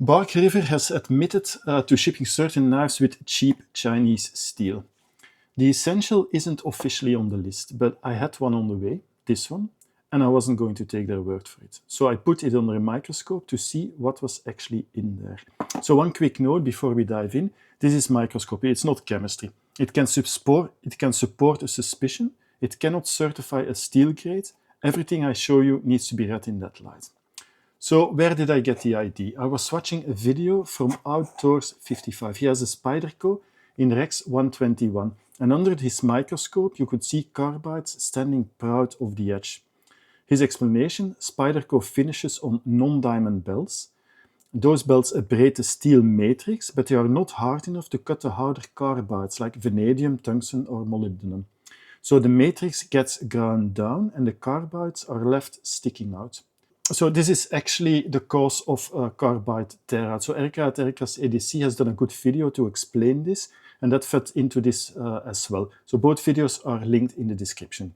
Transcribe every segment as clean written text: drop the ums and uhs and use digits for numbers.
Bark River has admitted to shipping certain knives with cheap Chinese steel. The Essential isn't officially on the list, but I had one on the way, this one, and I wasn't going to take their word for it. So I put it under a microscope to see what was actually in there. So one quick note before we dive in, this is microscopy, it's not chemistry. It can support a suspicion, it cannot certify a steel grade. Everything I show you needs to be read in that light. So where did I get the idea? I was watching a video from Outdoors 55. He has a Spyderco in Rex 121. And under his microscope, you could see carbides standing proud of the edge. His explanation, Spyderco finishes on non-diamond belts. Those belts abrade the steel matrix, but they are not hard enough to cut the harder carbides like vanadium, tungsten or molybdenum. So the matrix gets ground down and the carbides are left sticking out. So this is actually the cause of carbide tear out. So Erica at Erica's ADC has done a good video to explain this, and that fed into this as well. So both videos are linked in the description.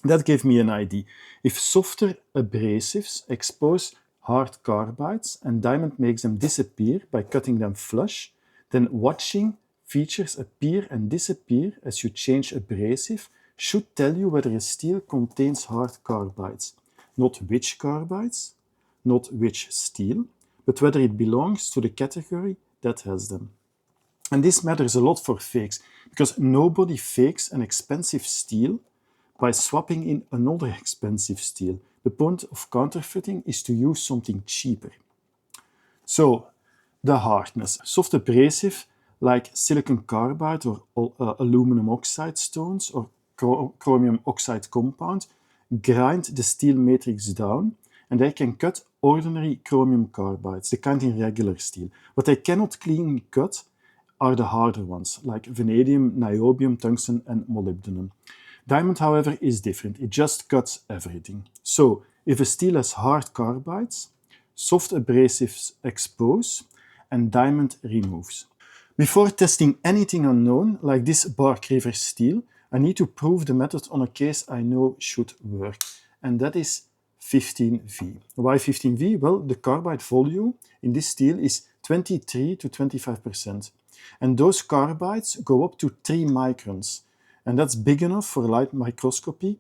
That gave me an idea. If softer abrasives expose hard carbides and diamond makes them disappear by cutting them flush, then watching features appear and disappear as you change abrasive should tell you whether a steel contains hard carbides. Not which carbides, not which steel, but whether it belongs to the category that has them. And this matters a lot for fakes, because nobody fakes an expensive steel by swapping in another expensive steel. The point of counterfeiting is to use something cheaper. So, the hardness. Soft abrasive like silicon carbide or aluminum oxide stones or chromium oxide compound grind the steel matrix down, and they can cut ordinary chromium carbides, the kind in regular steel. What they cannot cleanly cut are the harder ones, like vanadium, niobium, tungsten and molybdenum. Diamond, however, is different. It just cuts everything. So, if a steel has hard carbides, soft abrasives expose and diamond removes. Before testing anything unknown, like this Bark River steel, I need to prove the method on a case I know should work, and that is 15V. Why 15V? Well, the carbide volume in this steel is 23 to 25%, and those carbides go up to 3 microns, and that's big enough for light microscopy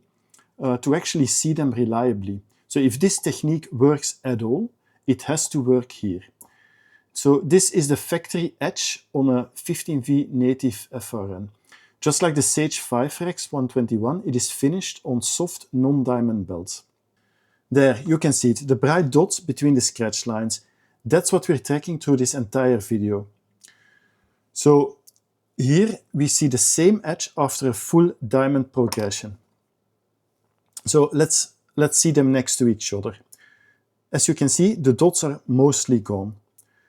to actually see them reliably. So if this technique works at all, it has to work here. So this is the factory edge on a 15V native FRN. Just like the Sage 5 Rex 121, it is finished on soft non-diamond belts. There, you can see it, the bright dots between the scratch lines. That's what we're tracking through this entire video. So here we see the same edge after a full diamond progression. So let's see them next to each other. As you can see, the dots are mostly gone.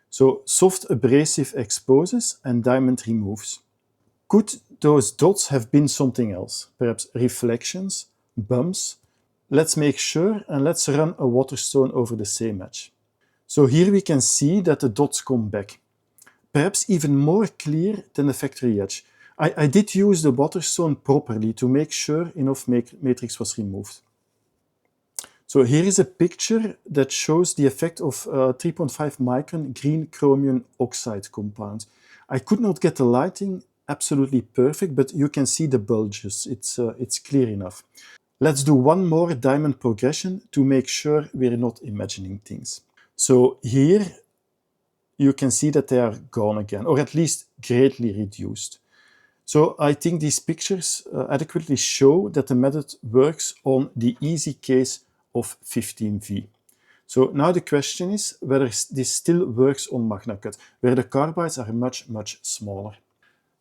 So soft abrasive exposes and diamond removes. Could those dots have been something else? Perhaps reflections, bumps? Let's make sure and let's run a waterstone over the same edge. So here we can see that the dots come back. Perhaps even more clear than the factory edge. I did use the waterstone properly to make sure enough matrix was removed. So here is a picture that shows the effect of 3.5 micron green chromium oxide compound. I could not get the lighting absolutely perfect, but you can see the bulges. It's clear enough. Let's do one more diamond progression to make sure we're not imagining things. So here you can see that they are gone again, or at least greatly reduced. So I think these pictures adequately show that the method works on the easy case of 15V. So now the question is whether this still works on MagnaCut, where the carbides are much, much smaller.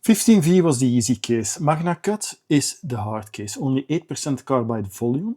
15V was the easy case. MagnaCut is the hard case, only 8% carbide volume.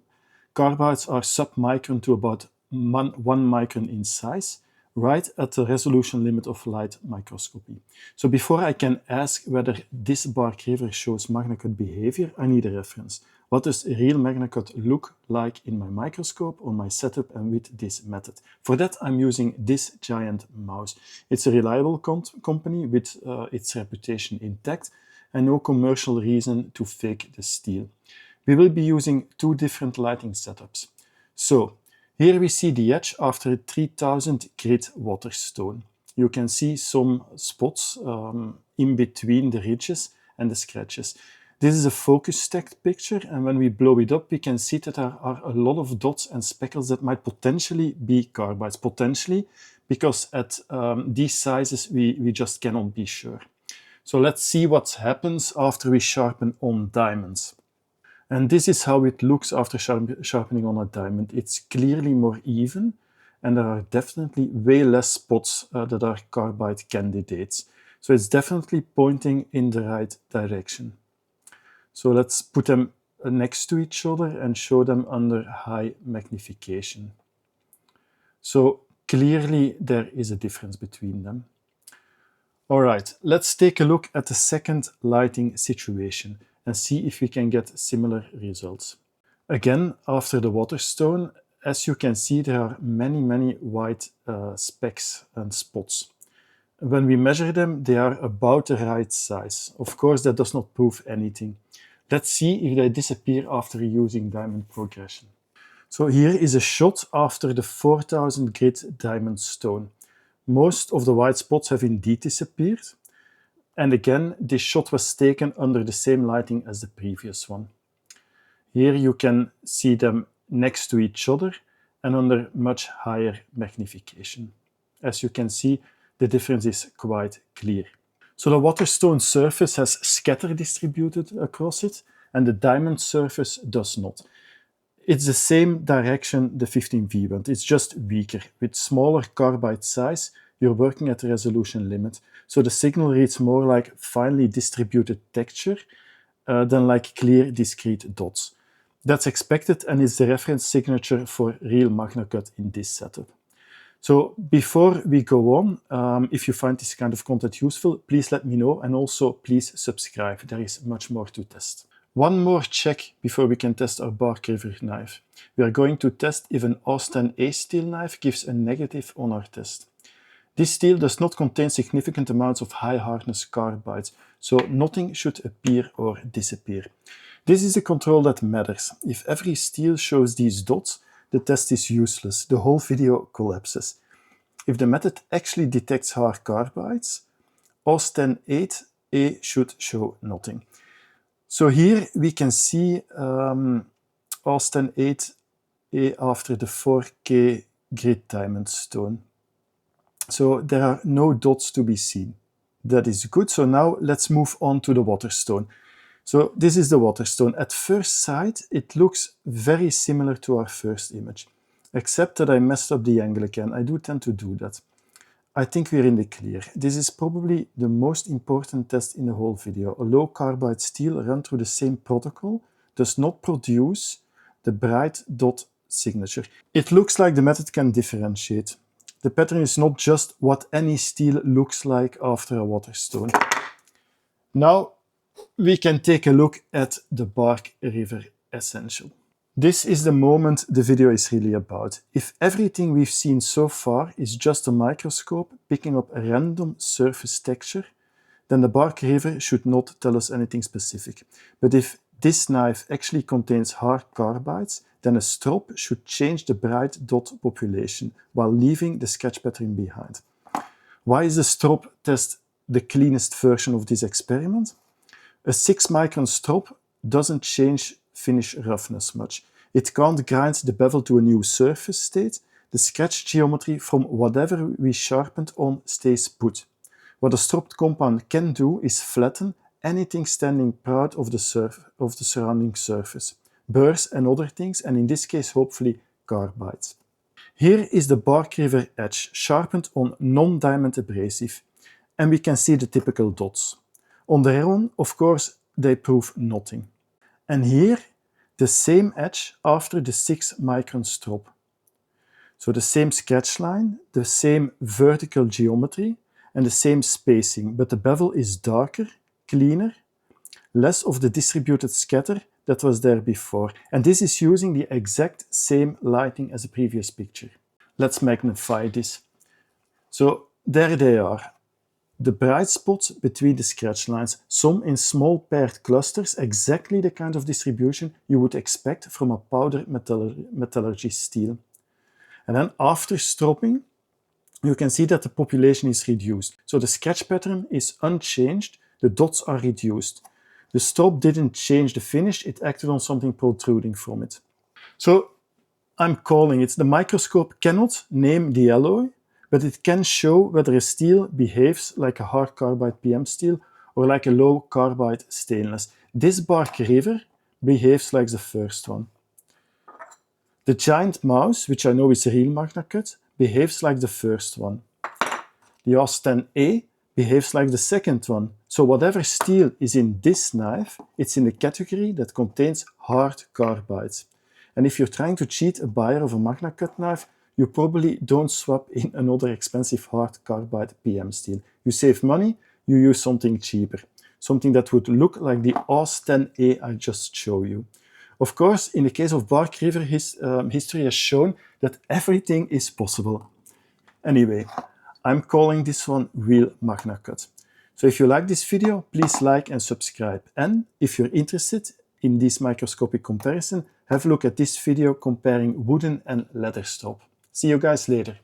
Carbides are sub-micron to about 1 micron in size, right at the resolution limit of light microscopy. So before I can ask whether this Bark River shows MagnaCut behavior, I need a reference. What does real MagnaCut look like in my microscope, on my setup and with this method? For that I'm using this giant mouse. It's a reliable company with its reputation intact and no commercial reason to fake the steel. We will be using 2 different lighting setups. So Here we see the edge after a 3000 grit waterstone. You can see some spots in between the ridges and the scratches. This is a focus stacked picture, and when we blow it up, we can see that there are a lot of dots and speckles that might potentially be carbides. Potentially, because at these sizes, we just cannot be sure. So let's see what happens after we sharpen on diamonds. And this is how it looks after sharpening on a diamond. It's clearly more even, and there are definitely way less spots that are carbide candidates. So it's definitely pointing in the right direction. So let's put them next to each other and show them under high magnification. So clearly there is a difference between them. All right, let's take a look at the second lighting situation and see if we can get similar results. Again, after the waterstone, as you can see, there are many white specks and spots. When we measure them, they are about the right size. Of course, that does not prove anything. Let's see if they disappear after using diamond progression. So here is a shot after the 4000 grit diamond stone. Most of the white spots have indeed disappeared. And again, this shot was taken under the same lighting as the previous one. Here you can see them next to each other and under much higher magnification. As you can see, the difference is quite clear. So the waterstone surface has scatter distributed across it, and the diamond surface does not. It's the same direction the 15V went, it's just weaker. With smaller carbide size, you're working at the resolution limit, so the signal reads more like finely distributed texture than like clear, discrete dots. That's expected and is the reference signature for real MagnaCut in this setup. So before we go on, if you find this kind of content useful, please let me know, and also please subscribe. There is much more to test. One more check before we can test our bark river knife. We are going to test if an AUS-10A steel knife gives a negative on our test. This steel does not contain significant amounts of high hardness carbides, so nothing should appear or disappear. This is the control that matters. If every steel shows these dots, the test is useless. The whole video collapses. If the method actually detects hard carbides, AUS-10A should show nothing. So here we can see AUS-10A after the 4K grit diamond stone. So there are no dots to be seen. That is good. So now let's move on to the waterstone. So this is the waterstone. At first sight, it looks very similar to our first image, except that I messed up the angle again. I do tend to do that. I think we're in the clear. This is probably the most important test in the whole video. A low carbide steel run through the same protocol does not produce the bright dot signature. It looks like the method can differentiate. The pattern is not just what any steel looks like after a waterstone. Now we can take a look at the bark river essential. This is the moment the video is really about. If everything we've seen so far is just a microscope picking up a random surface texture, then the bark river should not tell us anything specific. But if this knife actually contains hard carbides, then a strop should change the bright dot population while leaving the sketch pattern behind. Why is the strop test the cleanest version of this experiment? A 6-micron strop doesn't change finish roughness much. It can't grind the bevel to a new surface state. The scratch geometry from whatever we sharpened on stays put. What a stropped compound can do is flatten anything standing proud of the surrounding surface, burrs and other things, and in this case hopefully carbides. Here is the bark river edge sharpened on non-diamond abrasive, and we can see the typical dots. On their own, of course, they prove nothing. And here, the same edge after the 6-micron strop. So the same sketch line, the same vertical geometry, and the same spacing, but the bevel is darker, cleaner, less of the distributed scatter that was there before. And this is using the exact same lighting as the previous picture. Let's magnify this. So there they are. The bright spots between the scratch lines, some in small paired clusters, exactly the kind of distribution you would expect from a powder metallurgy steel. And then after stropping, you can see that the population is reduced. So the scratch pattern is unchanged, the dots are reduced. The strop didn't change the finish, it acted on something protruding from it. So I'm calling it. The microscope cannot name the alloy, but it can show whether a steel behaves like a hard carbide PM steel or like a low carbide stainless. This Bark River behaves like the first one. The giant mouse, which I know is a real MagnaCut, behaves like the first one. The AUS-10A behaves like the second one. So whatever steel is in this knife, it's in the category that contains hard carbides. And if you're trying to cheat a buyer of a MagnaCut knife, you probably don't swap in another expensive hard carbide PM steel. You save money, you use something cheaper. Something that would look like the AUS-10A I just showed you. Of course, in the case of Bark River, history has shown that everything is possible. Anyway, I'm calling this one real MagnaCut. So if you like this video, please like and subscribe. And if you're interested in this microscopic comparison, have a look at this video comparing wooden and leather strop. See you guys later.